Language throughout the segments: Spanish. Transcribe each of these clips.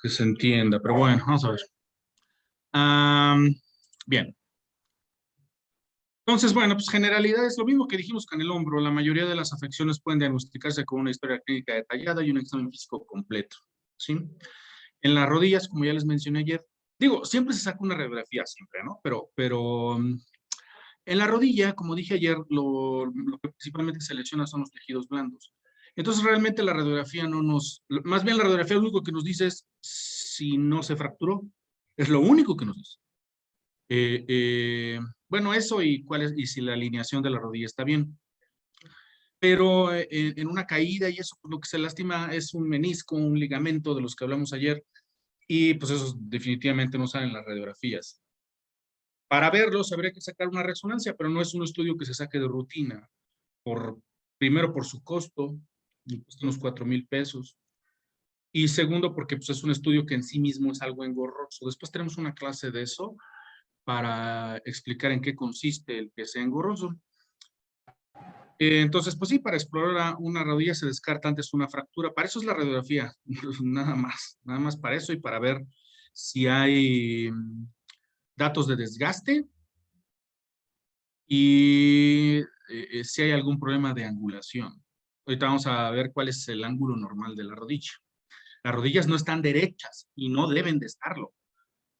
que se entienda, pero bueno, vamos a ver. Am, bien. Entonces, bueno, pues generalidades, lo mismo que dijimos con el hombro, la mayoría de las afecciones pueden diagnosticarse con una historia clínica detallada y un examen físico completo, ¿sí? En las rodillas, como ya les mencioné ayer, digo, siempre se saca una radiografía, siempre, ¿no? Pero en la rodilla, como dije ayer, lo que principalmente se lesiona son los tejidos blandos. Entonces, realmente la radiografía no nos, más bien la radiografía lo único que nos dice es si no se fracturó, es lo único que nos dice. Eh, eh, bueno, eso y cuál es, y si la alineación de la rodilla está bien. Pero en una caída y eso, pues, lo que se lastima es un menisco, un ligamento de los que hablamos ayer, y pues esos definitivamente no salen en las radiografías. Para verlos habría que sacar una resonancia, pero no es un estudio que se saque de rutina. Primero por su costo, cuesta unos 4,000 pesos. Y segundo, porque pues, es un estudio que en sí mismo es algo engorroso. Después tenemos una clase de eso para explicar en qué consiste el que sea engorroso. Entonces, pues sí, para explorar una rodilla se descarta antes una fractura. Para eso es la radiografía, nada más para eso y para ver si hay datos de desgaste y si hay algún problema de angulación. Ahorita vamos a ver cuál es el ángulo normal de la rodilla. Las rodillas no están derechas y no deben de estarlo.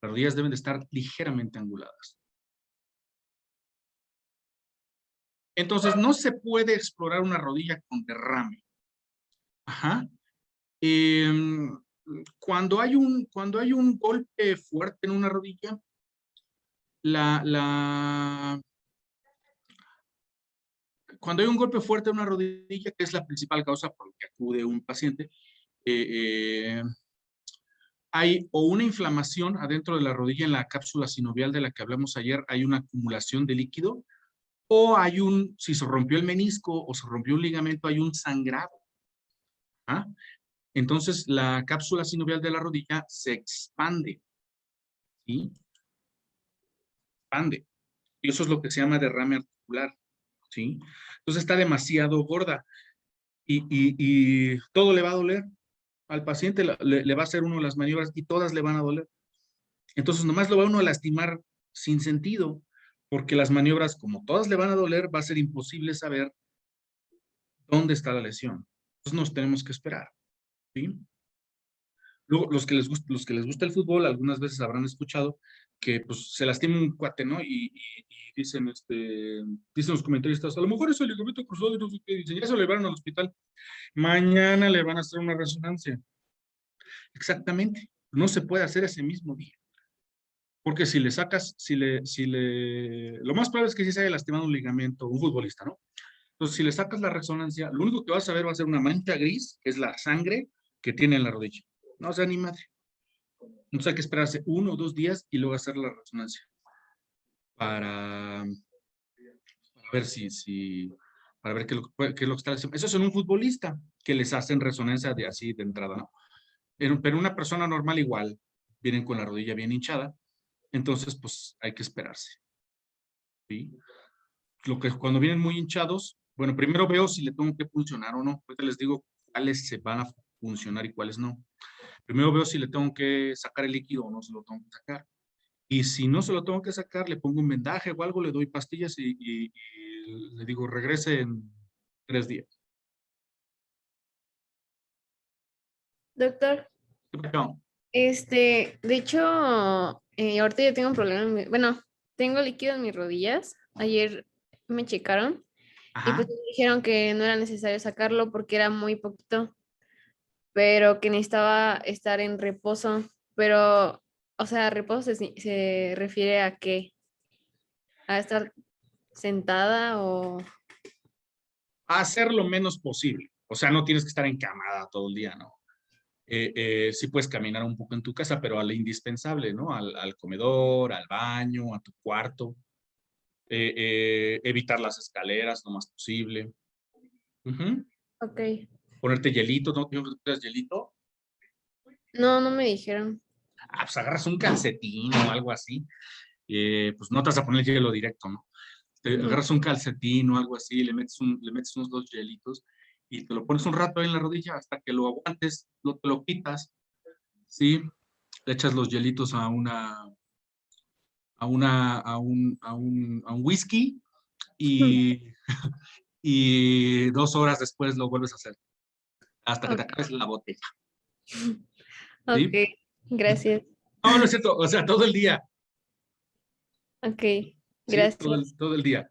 Las rodillas deben de estar ligeramente anguladas. Entonces, no se puede explorar una rodilla con derrame. Ajá. Eh, cuando hay un golpe fuerte en una rodilla, la, cuando hay un golpe fuerte en una rodilla, que es la principal causa por la que acude un paciente, eh, hay o una inflamación adentro de la rodilla en la cápsula sinovial de la que hablamos ayer, hay una acumulación de líquido, o hay si se rompió el menisco o se rompió un ligamento, hay un sangrado. ¿Ah? Entonces, la cápsula sinovial de la rodilla se expande, ¿sí? Expande. Y eso es lo que se llama derrame articular, ¿sí? Entonces está demasiado gorda y todo le va a doler. Al paciente le va a hacer uno las maniobras y todas le van a doler. Entonces nomás lo va uno a lastimar sin sentido, porque las maniobras, como todas le van a doler, va a ser imposible saber dónde está la lesión. Entonces nos tenemos que esperar, ¿sí? Luego, los que les gusta el fútbol, algunas veces habrán escuchado que pues, se lastima un cuate, ¿no? Y dicen, dicen los comentaristas, a lo mejor es el ligamento cruzado y no sé qué, dicen, ya se lo llevaron al hospital. Mañana le van a hacer una resonancia. Exactamente. No se puede hacer ese mismo día. Porque si le sacas, lo más probable es que sí se haya lastimado un ligamento, un futbolista, ¿no? Entonces, si le sacas la resonancia, lo único que vas a ver va a ser una mancha gris, que es la sangre que tiene en la rodilla. No, o sea, ni madre. Entonces hay que esperarse 1 o 2 días y luego hacer la resonancia para, para ver para ver qué es lo que está haciendo. Eso es en un futbolista que les hacen resonancia de así de entrada, ¿no? Pero una persona normal igual, vienen con la rodilla bien hinchada, entonces pues hay que esperarse, ¿sí? Cuando vienen muy hinchados, bueno, primero veo si le tengo que funcionar o no. Ahorita les digo cuáles se van a funcionar y cuáles no. Primero veo si le tengo que sacar el líquido o no se lo tengo que sacar. Y si no se lo tengo que sacar, le pongo un vendaje o algo, le doy pastillas y le digo, regrese en 3 días. Doctor, No. de hecho, ahorita yo tengo un problema, bueno, tengo líquido en mis rodillas. Ayer me checaron y pues Ajá. me dijeron que no era necesario sacarlo porque era muy poquito, pero que necesitaba estar en reposo. Pero, o sea, reposo se refiere a qué, a estar sentada o... Hacer lo menos posible. O sea, no tienes que estar encamada todo el día, ¿no? Sí puedes caminar un poco en tu casa, pero a lo indispensable, ¿no? Al comedor, al baño, a tu cuarto. Evitar las escaleras lo más posible. Ujú. Ok. Ponerte hielito, ¿no? ¿No te pones hielito? No, no me dijeron. Pues agarras un calcetín o algo así. Pues no te vas a poner el hielo directo, ¿no? Te Ujú. agarras un calcetín o algo así, le metes unos 2 hielitos y te lo pones un rato ahí en la rodilla hasta que lo aguantes, te lo quitas. ¿sí? Le echas los hielitos a un whisky y, y 2 horas después lo vuelves a hacer, hasta que te Ok, acabes la botella, ok, ¿sí? gracias. No, no es cierto, o sea, todo el día, Ok, ¿sí? Todo gracias. todo el día.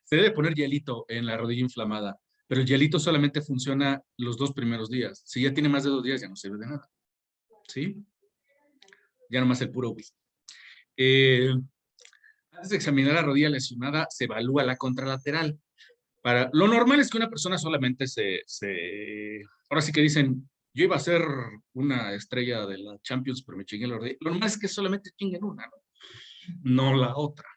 Se debe poner hielito en la rodilla inflamada, pero el hielito solamente funciona los 2 primeros días. Si ya tiene más de 2 días, ya no sirve de nada, ¿sí? Ya nomás el puro whisky. Eh, Antes de examinar la rodilla lesionada, se evalúa la contralateral. Lo normal es que una persona solamente ahora sí que dicen, yo iba a ser una estrella de la Champions, pero me chingué la rodilla. Lo normal es que solamente chinguen una, ¿no? No la otra.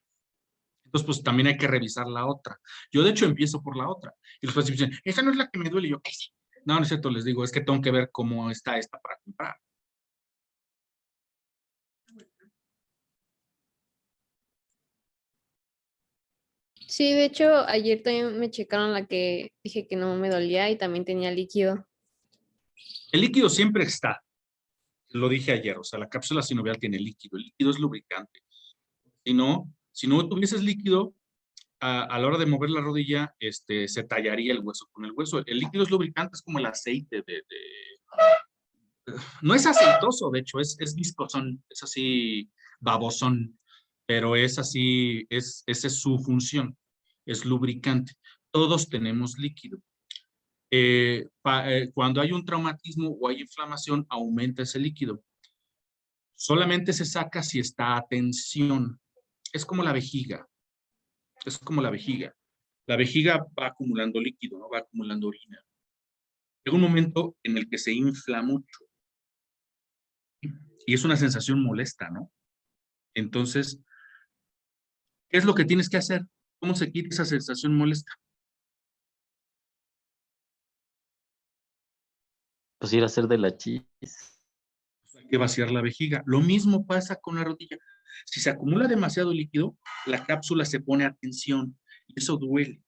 Entonces, pues también hay que revisar la otra. Yo, de hecho, empiezo por la otra. Y después dicen, esa no es la que me duele. Y yo, "Ay, sí". No, no es cierto, les digo, es que tengo que ver cómo está esta para comprar. Sí, de hecho, ayer también me checaron la que dije que no me dolía y también tenía líquido. El líquido siempre está, lo dije ayer, o sea, la cápsula sinovial tiene líquido. El líquido es lubricante. Si no tuvieses líquido, a la hora de mover la rodilla, se tallaría el hueso con el hueso. El líquido es lubricante, es como el aceite no es aceitoso, de hecho, es viscosón, es así babosón, pero es así, esa es su función, es lubricante. Todos tenemos líquido. Cuando hay un traumatismo o hay inflamación, aumenta ese líquido. Solamente se saca si está a tensión. Es como la vejiga, es como la vejiga. La vejiga va acumulando líquido, ¿no? Va acumulando orina. Llega un momento en el que se infla mucho y es una sensación molesta, ¿no? Entonces, ¿qué es lo que tienes que hacer? ¿Cómo se quita esa sensación molesta? Pues ir a hacer de la chis. Hay que vaciar la vejiga. Lo mismo pasa con la rodilla. Si se acumula demasiado líquido, la cápsula se pone a tensión y eso duele.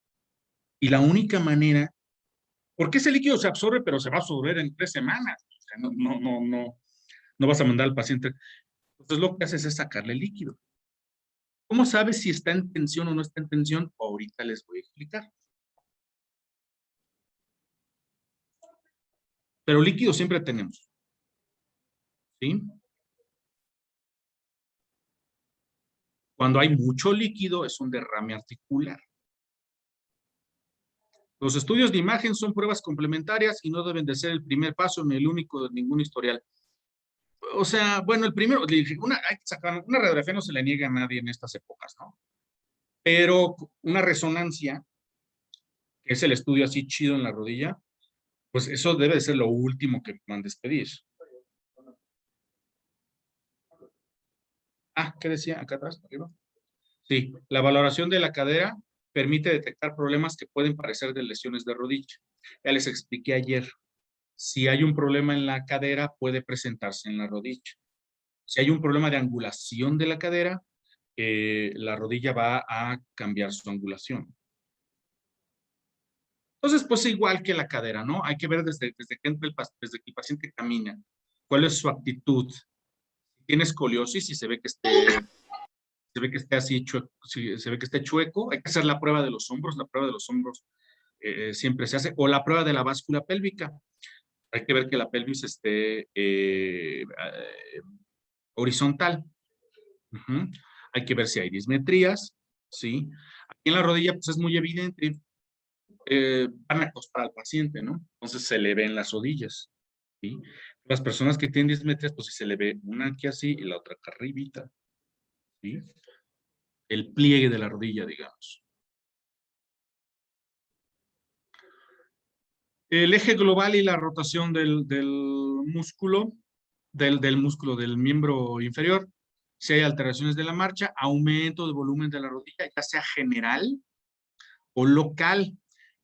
Y la única manera, porque ese líquido se absorbe, pero se va a absorber en 3 semanas. O sea, no vas a mandar al paciente. Entonces lo que haces es sacarle líquido. ¿Cómo sabes si está en tensión o no está en tensión? Ahorita les voy a explicar. Pero líquido siempre tenemos, ¿sí? Cuando hay mucho líquido es un derrame articular. Los estudios de imagen son pruebas complementarias y no deben de ser el primer paso ni el único de ningún historial. O sea, bueno, el primero, una radiografía no se le niega a nadie en estas épocas, ¿no? Pero una resonancia, que es el estudio así chido en la rodilla, pues eso debe de ser lo último que mandes pedir. Ah, ¿qué decía acá atrás? Arriba. Sí, la valoración de la cadera permite detectar problemas que pueden parecer de lesiones de rodilla. Ya les expliqué ayer, si hay un problema en la cadera, puede presentarse en la rodilla. Si hay un problema de angulación de la cadera, la rodilla va a cambiar su angulación. Entonces, pues igual que la cadera, ¿no? Hay que ver desde desde que el paciente camina, cuál es su actitud. Si tiene escoliosis y se ve que esté así chueco, si se ve que esté chueco, hay que hacer la prueba de los hombros. La prueba de los hombros siempre se hace, o la prueba de la báscula pélvica. Hay que ver que la pelvis esté horizontal. Uh-huh. Hay que ver si hay dismetrías, ¿sí? Aquí en la rodilla, pues es muy evidente. Van a acostar al paciente, ¿no? Entonces se le ven las rodillas, ¿sí? Las personas que tienen dismetrias, pues sí se le ve una aquí así y la otra acá arribita, ¿sí? El pliegue de la rodilla, digamos. El eje global y la rotación del músculo, del miembro inferior. Si hay alteraciones de la marcha, aumento de volumen de la rodilla, ya sea general o local,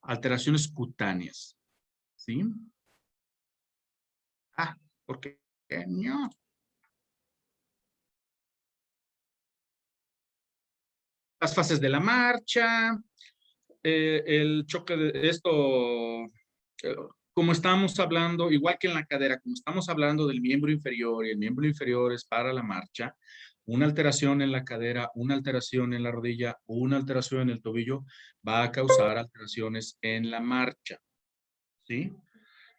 alteraciones cutáneas. ¿Sí? Ah, porque no. Las fases de la marcha, el choque de esto, como estamos hablando, igual que en la cadera, como estamos hablando del miembro inferior y el miembro inferior es para la marcha, una alteración en la cadera, una alteración en la rodilla o una alteración en el tobillo va a causar alteraciones en la marcha, ¿sí?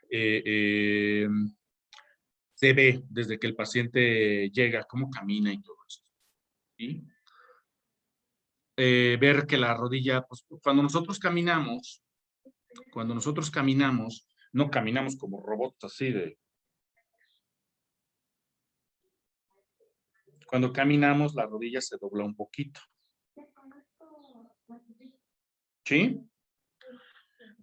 Eh, eh, Se ve desde que el paciente llega, cómo camina y todo eso, ¿sí? Ver que la rodilla, pues cuando nosotros caminamos, no caminamos como robots así de... Cuando caminamos, la rodilla se dobla un poquito. ¿Sí?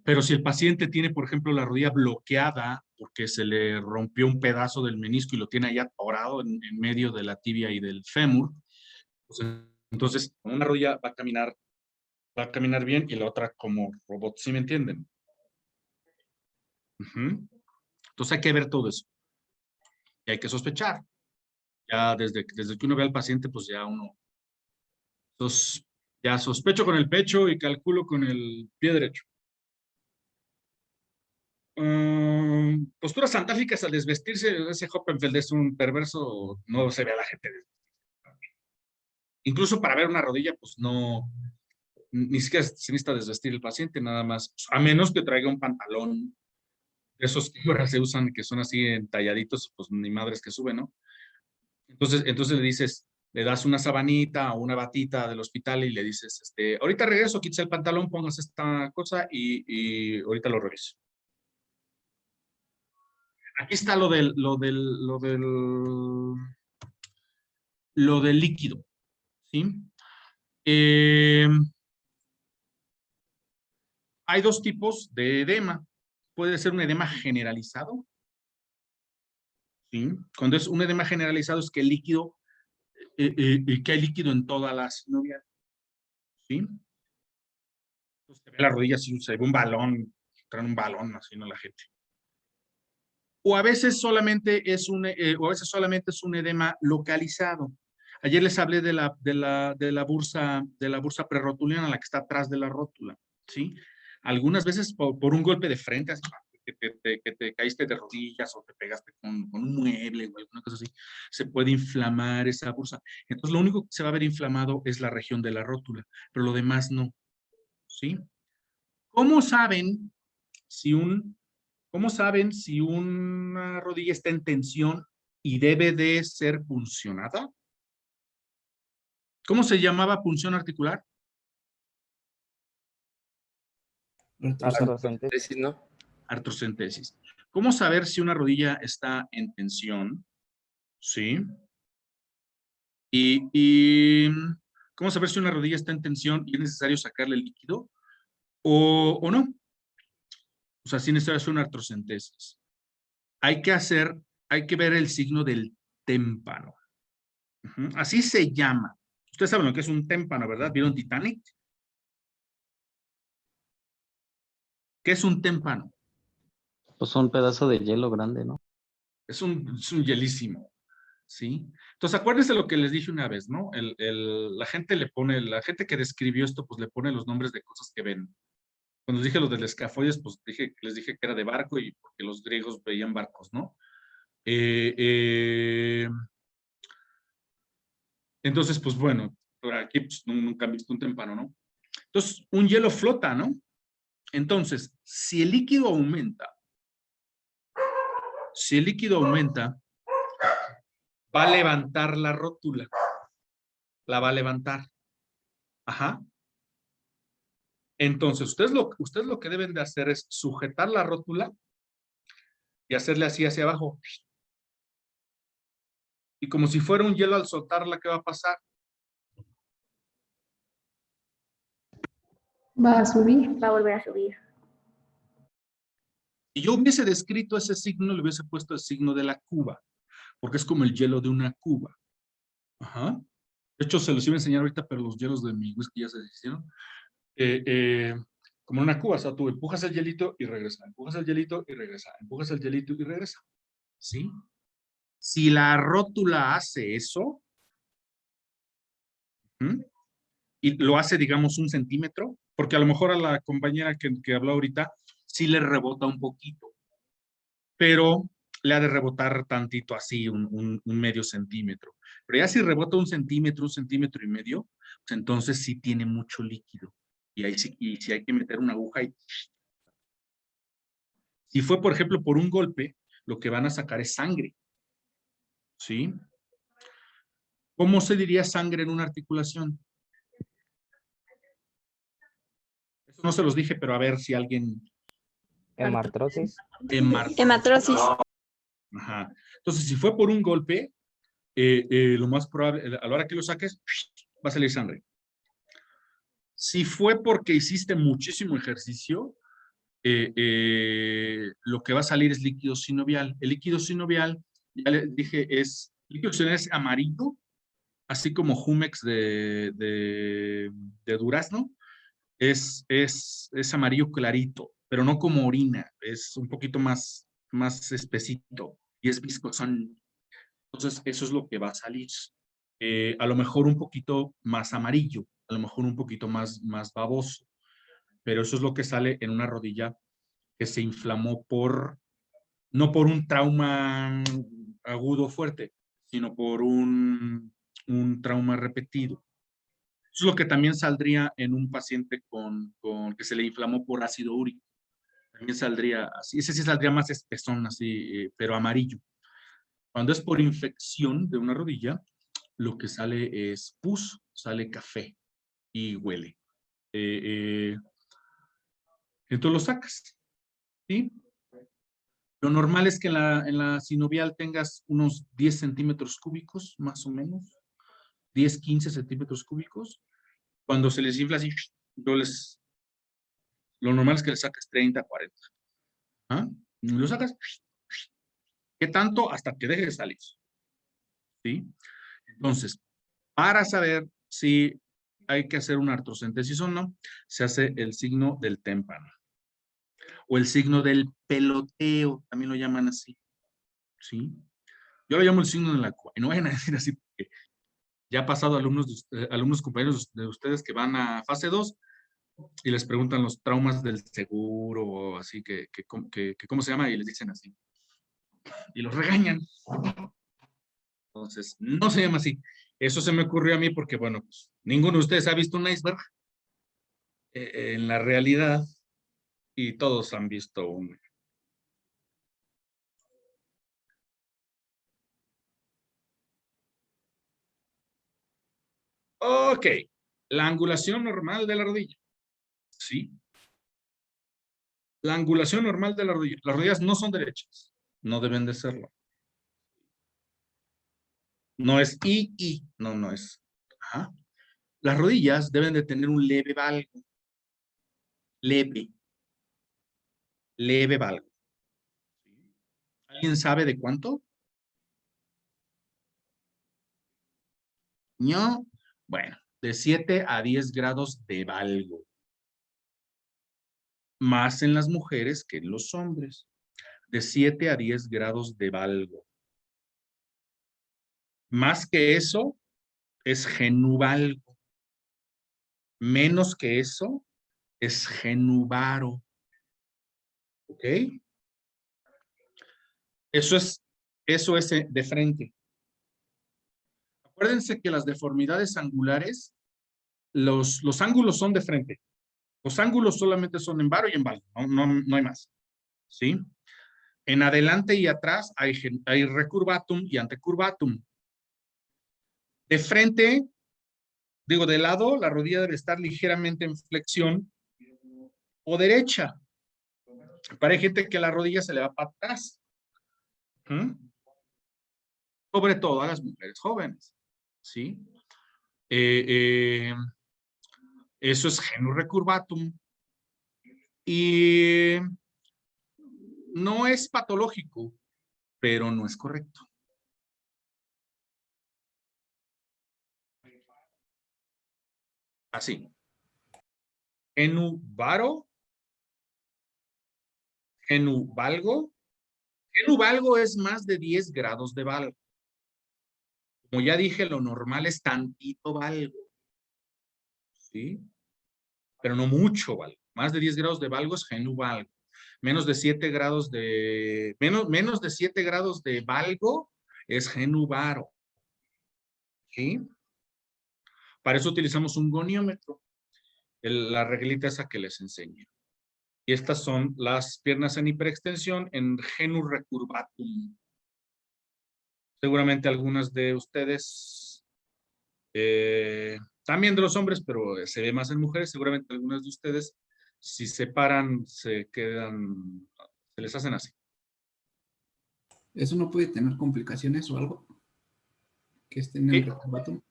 Pero si el paciente tiene, por ejemplo, la rodilla bloqueada porque se le rompió un pedazo del menisco y lo tiene ahí atorado en medio de la tibia y del fémur, pues, entonces una rodilla va a caminar bien y la otra como robot, ¿sí me entienden? Ujú. Entonces hay que ver todo eso. Y hay que sospechar. Ya desde que uno ve al paciente, pues ya uno ya sospecho con el pecho y calculo con el pie derecho. Posturas antáficas al desvestirse, ese Hoppenfeld es un perverso, no se ve a la gente. Incluso para ver una rodilla, pues no, ni siquiera se necesita desvestir el paciente, nada más, a menos que traiga un pantalón, esos que ahora se usan, que son así entalladitos, pues ni madres que suben, ¿no? Entonces le dices, le das una sabanita o una batita del hospital y le dices, ahorita regreso, quítese el pantalón, pongas esta cosa y ahorita lo reviso. Aquí está lo del líquido, ¿sí? Eh, Hay dos tipos de edema. Puede ser un edema generalizado, ¿sí? Cuando es un edema generalizado es que el líquido, que hay líquido en toda la sinovial, ¿sí? Entonces, se ve la rodilla, así, se ve un balón, traen un balón, así, ¿no? La gente. O a veces solamente es un edema localizado. Ayer les hablé de la bursa prerrotuliana, la que está atrás de la rótula, ¿sí? Algunas veces por un golpe de frente, así, que te caíste de rodillas o te pegaste con un mueble o alguna cosa así, se puede inflamar esa bursa. Entonces, lo único que se va a ver inflamado es la región de la rótula, pero lo demás no, ¿sí? ¿Cómo saben si ¿Cómo saben si una rodilla está en tensión y debe de ser puncionada? ¿Cómo se llamaba punción articular? Artrocentesis, ¿no? Artrocentesis. ¿Cómo saber si una rodilla está en tensión? ¿Sí? Y ¿cómo saber si una rodilla está en tensión y es necesario sacarle el líquido? ¿O no? O sea, si es necesario hacer una artrocentesis. Hay que ver el signo del témpano. Así se llama. Ustedes saben lo que es un témpano, ¿verdad? ¿Vieron Titanic? ¿Qué es un témpano? Pues un pedazo de hielo grande, ¿no? Es un hielísimo, ¿sí? Entonces, acuérdense lo que les dije una vez, ¿no? La gente que describió esto, pues le pone los nombres de cosas que ven. Cuando les dije los del escafoides, pues les dije que era de barco y porque los griegos veían barcos, ¿no? Entonces, pues bueno, por aquí pues, nunca han visto un témpano, ¿no? Entonces, un hielo flota, ¿no? Entonces, si el líquido aumenta, va a levantar la rótula. La va a levantar. Ajá. Entonces, ustedes lo que deben de hacer es sujetar la rótula y hacerle así hacia abajo. Y como si fuera un hielo al soltarla, ¿qué va a pasar? Va a subir. Va a volver a subir. Si yo hubiese descrito ese signo, le hubiese puesto el signo de la cuba, porque es como el hielo de una cuba. Ajá. De hecho, se los iba a enseñar ahorita, pero los hielos de mi whisky ya se hicieron. Como una cuba, o sea, tú empujas el hielito y regresa, empujas el hielito y regresa, empujas el hielito y regresa. ¿Sí? Si la rótula hace eso, y lo hace, digamos, 1 centímetro, porque a lo mejor a la compañera que habló ahorita, sí le rebota un poquito. pero le ha de rebotar tantito así, un medio centímetro. Pero ya si rebota un centímetro y medio, pues entonces sí tiene mucho líquido. Y ahí sí, y si hay que meter una aguja y... Si fue, por ejemplo, por un golpe, lo que van a sacar es sangre. ¿Sí? ¿Cómo se diría sangre en una articulación? Eso no se los dije, pero a ver si alguien... Hemartrosis. Hematrosis. Ajá. Entonces, si fue por un golpe, lo más probable, a la hora que lo saques, va a salir sangre. Si fue porque hiciste muchísimo ejercicio, lo que va a salir es líquido sinovial. El líquido sinovial, ya les dije, líquido sinovial es amarillo, así como Jumex de durazno, es amarillo clarito, pero no como orina, es un poquito más espesito y es viscosón. Entonces, eso es lo que va a salir. A lo mejor un poquito más amarillo, a lo mejor un poquito más baboso, pero eso es lo que sale en una rodilla que se inflamó no por un trauma agudo fuerte, sino por un trauma repetido. Eso es lo que también saldría en un paciente con que se le inflamó por ácido úrico. También saldría así, ese sí saldría más espesón, así, pero amarillo. Cuando es por infección de una rodilla, lo que sale es pus, sale café y huele. Entonces lo sacas, ¿sí? Lo normal es que en la sinovial tengas unos 10 centímetros cúbicos, más o menos. 10, 15 centímetros cúbicos. Cuando se les infla así, lo normal es que le saques 30, 40. ¿Ah? Lo sacas. ¿Qué tanto? Hasta que deje de salir. ¿Sí? Entonces, para saber si hay que hacer una artrocentesis o no, se hace el signo del témpano. O el signo del peloteo, también lo llaman así. ¿Sí? Yo lo llamo el signo de la cua. Y no vayan a decir así porque ya ha pasado alumnos compañeros de ustedes que van a fase 2 y les preguntan los traumas del seguro o así, que cómo se llama y les dicen así. Y los regañan. Entonces, no se llama así. Eso se me ocurrió a mí porque, bueno, pues, ninguno de ustedes ha visto un iceberg en la realidad y todos han visto un... Ok, la angulación normal de la rodilla. ¿Sí? La angulación normal de la rodilla. Las rodillas no son derechas. No deben de serlo. No es I. No, no es. Ajá. Las rodillas deben de tener un leve valgo. Leve. Leve valgo. ¿Alguien sabe de cuánto? No. Bueno, de 7 a 10 grados de valgo. Más en las mujeres que en los hombres. De 7 a 10 grados de valgo. Más que eso es genuvalgo. Menos que eso es genuvaro. ¿Ok? Eso es de frente. Acuérdense que las deformidades angulares, los ángulos son de frente. Los ángulos solamente son en varo y en valgo, no hay más. ¿Sí? En adelante y atrás hay recurvatum y antecurvatum. De frente, digo, de lado, la rodilla debe estar ligeramente en flexión o derecha. Para hay gente que la rodilla se le va para atrás. Sobre todo a las mujeres jóvenes. ¿Sí? Eso es genu recurvatum. Y no es patológico, pero no es correcto. Así. Genuvaro. Genuvalgo. Genuvalgo es más de 10 grados de valgo. Como ya dije, lo normal es tantito valgo. ¿Sí? Pero no mucho valgo. Más de 10 grados de valgo es genuvalgo. Menos de 7 grados de, menos de 7 grados de valgo es genu varo. ¿Sí? Para eso utilizamos un goniómetro. La reglita esa que les enseñé. Y estas son las piernas en hiperextensión en genu recurvatum. Seguramente algunas de ustedes, también de los hombres, pero se ve más en mujeres, seguramente algunas de ustedes, si se paran, se quedan, se les hacen así. ¿Eso no puede tener complicaciones o algo? Que estén en Sí. recurvatum.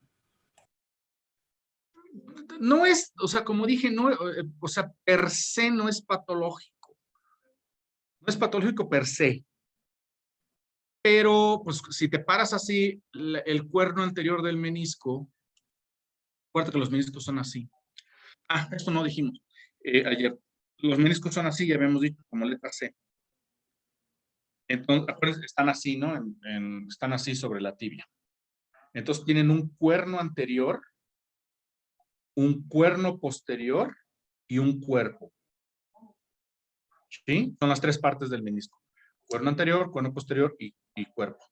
No es, o sea, como dije, no, o sea, per se no es patológico. No es patológico per se. Pero, pues, si te paras así, el cuerno anterior del menisco, acuérdate que los meniscos son así. Ah, esto no dijimos ayer. Los meniscos son así, ya habíamos dicho, como letra C. Entonces, acuérdense, están así, ¿no? Están así sobre la tibia. Entonces, tienen un cuerno anterior, un cuerno posterior y un cuerpo. ¿Sí? Son las tres partes del menisco. Cuerno anterior, cuerno posterior y cuerpo.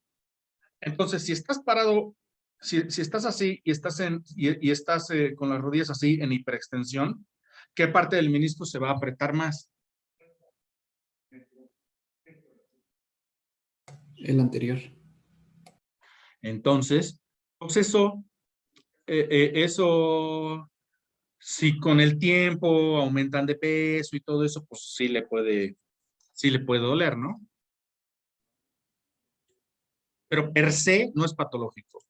Entonces, si estás parado, si estás así y estás, estás con las rodillas así en hiperextensión, ¿qué parte del menisco se va a apretar más? El anterior. Entonces, pues eso, si con el tiempo aumentan de peso y todo eso, pues sí le puede doler, ¿no? Pero per se no es patológico.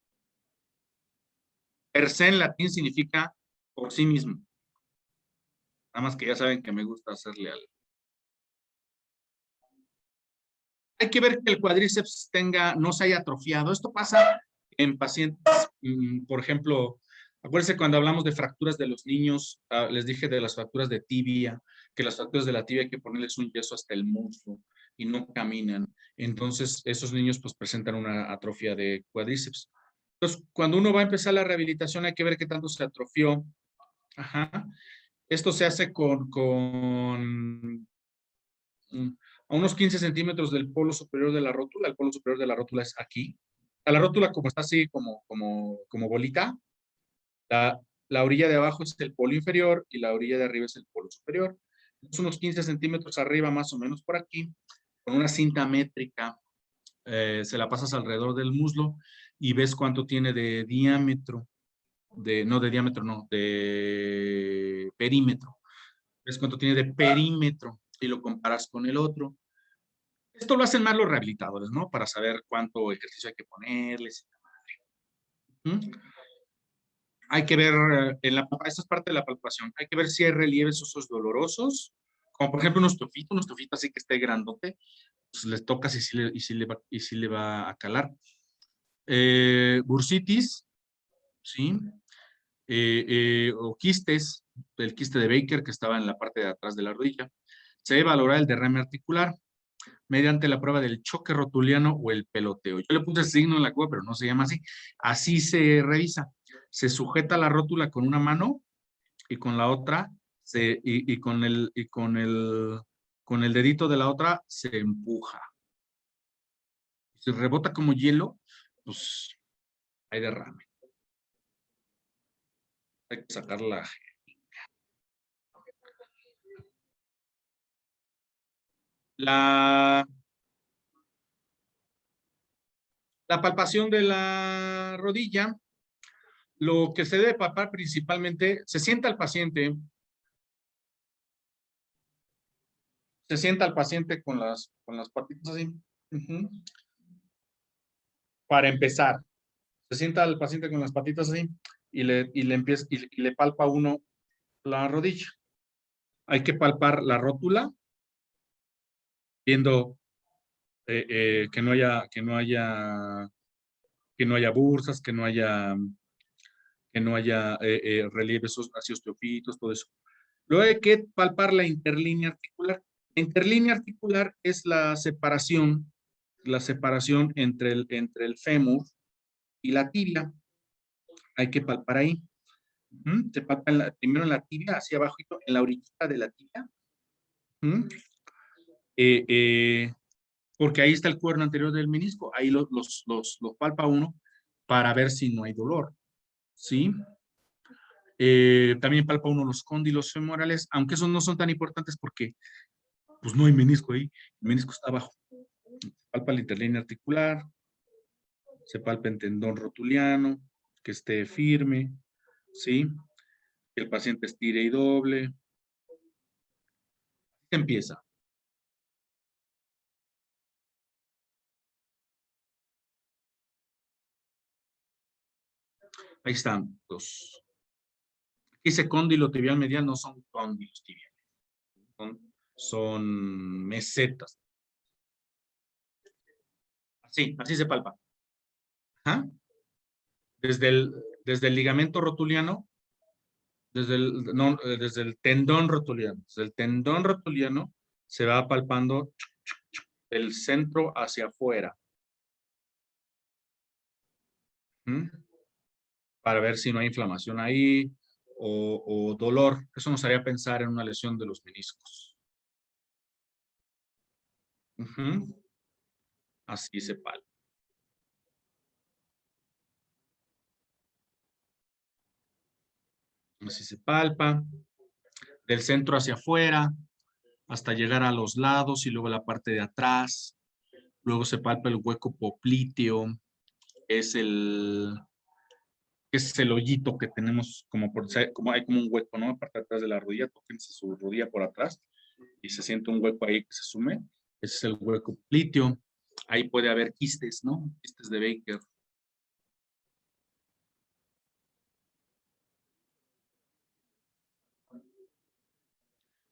Per se en latín significa por sí mismo. Nada más que ya saben que me gusta hacerle al... Hay que ver que el cuádriceps no se haya atrofiado. Esto pasa en pacientes, por ejemplo, acuérdense cuando hablamos de fracturas de los niños, les dije de las fracturas de tibia, que las fracturas de la tibia hay que ponerles un yeso hasta el muslo y no caminan. Entonces, esos niños pues presentan una atrofia de cuádriceps. Entonces, cuando uno va a empezar la rehabilitación hay que ver qué tanto se atrofió. Ajá. Esto se hace a unos 15 centímetros del polo superior de la rótula. El polo superior de la rótula es aquí. A la rótula, como está así, como bolita, la orilla de abajo es el polo inferior y la orilla de arriba es el polo superior. Es unos 15 centímetros arriba, más o menos por aquí, con una cinta métrica, se la pasas alrededor del muslo y ves cuánto tiene de diámetro, no de diámetro, no, de perímetro. Ves cuánto tiene de perímetro y lo comparas con el otro. Esto lo hacen más los rehabilitadores, ¿no? Para saber cuánto ejercicio hay que ponerles. Hay que ver, esta es parte de la palpación, hay que ver si hay relieves osos dolorosos, como por ejemplo un osteofito así que esté grandote, pues les tocas y sí le va a calar. Bursitis, ¿sí? O quistes, el quiste de Baker que estaba en la parte de atrás de la rodilla. Se debe valorar el derrame articular mediante la prueba del choque rotuliano o el peloteo. Yo le puse el signo en la cueva, pero no se llama así. Así se revisa. Se sujeta la rótula con una mano y con la otra, con el dedito de la otra se empuja. Si rebota como hielo, pues hay derrame. Hay que sacarla. La palpación de la rodilla, lo que se debe palpar principalmente, se sienta al paciente con las patitas así. Para empezar, se sienta al paciente con las patitas así y le palpa uno la rodilla. Hay que palpar la rótula, viendo que no haya bursas, que no haya relieves así osteofitos, todo eso. Luego hay que palpar la interlínea articular. La interlínea articular es la separación entre el fémur y la tibia. Hay que palpar ahí. Se palpa primero en la tibia, hacia abajo, en la orillita de la tibia. porque ahí está el cuerno anterior del menisco, ahí los palpa uno para ver si no hay dolor, ¿sí? También palpa uno los cóndilos femorales, aunque esos no son tan importantes porque pues no hay menisco ahí, el menisco está abajo. Palpa la interlínea articular, se palpa el tendón rotuliano, que esté firme, ¿sí? Que el paciente estire y doble. Empieza. Ahí están los. Ese cóndilo tibial medial no son cóndilos tibiales, son mesetas. Así se palpa. Ajá. Desde el ligamento rotuliano, desde el tendón rotuliano. Desde el tendón rotuliano se va palpando del centro hacia afuera. Para ver si no hay inflamación ahí o dolor. Eso nos haría pensar en una lesión de los meniscos. Así se palpa. Así se palpa. Del centro hacia afuera, hasta llegar a los lados y luego la parte de atrás. Luego se palpa el hueco popliteo. Es el hoyito que tenemos como hay como un hueco, ¿no? Aparte de atrás de la rodilla, tóquense su rodilla por atrás y se siente un hueco ahí que se sume. Ese es el hueco popliteo. Ahí puede haber quistes, ¿no? Quistes de Baker.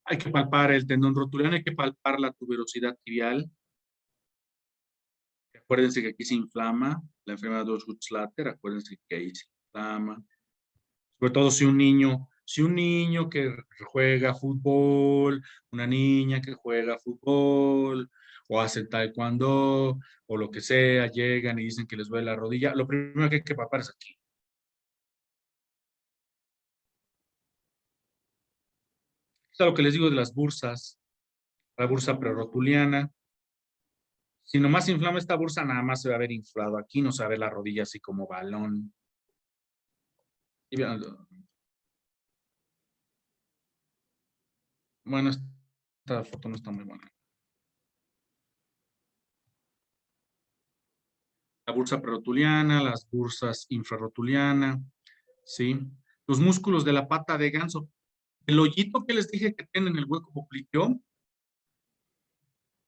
Hay que palpar el tendón rotuliano, hay que palpar la tuberosidad tibial. Acuérdense que aquí se inflama la enfermedad de Osgood-Schlatter, acuérdense que ahí se inflama. Sobre todo si un niño que juega fútbol, una niña que juega fútbol, o hace taekwondo, o lo que sea, llegan y dicen que les duele la rodilla, lo primero que hay que palpar es aquí. Esto es lo que les digo de las bursas, la bursa prerrotuliana. Si nomás se inflama esta bursa, nada más se va a ver inflado aquí, no se va a ver la rodilla así como balón. Y vean, bueno, esta foto no está muy buena. La bursa prerrotuliana, las bursas infrarrotuliana, ¿sí? Los músculos de la pata de ganso. El hoyito que les dije que tienen el hueco popliteo,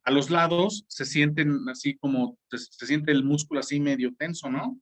a los lados se sienten así como, se siente el músculo así medio tenso, ¿no?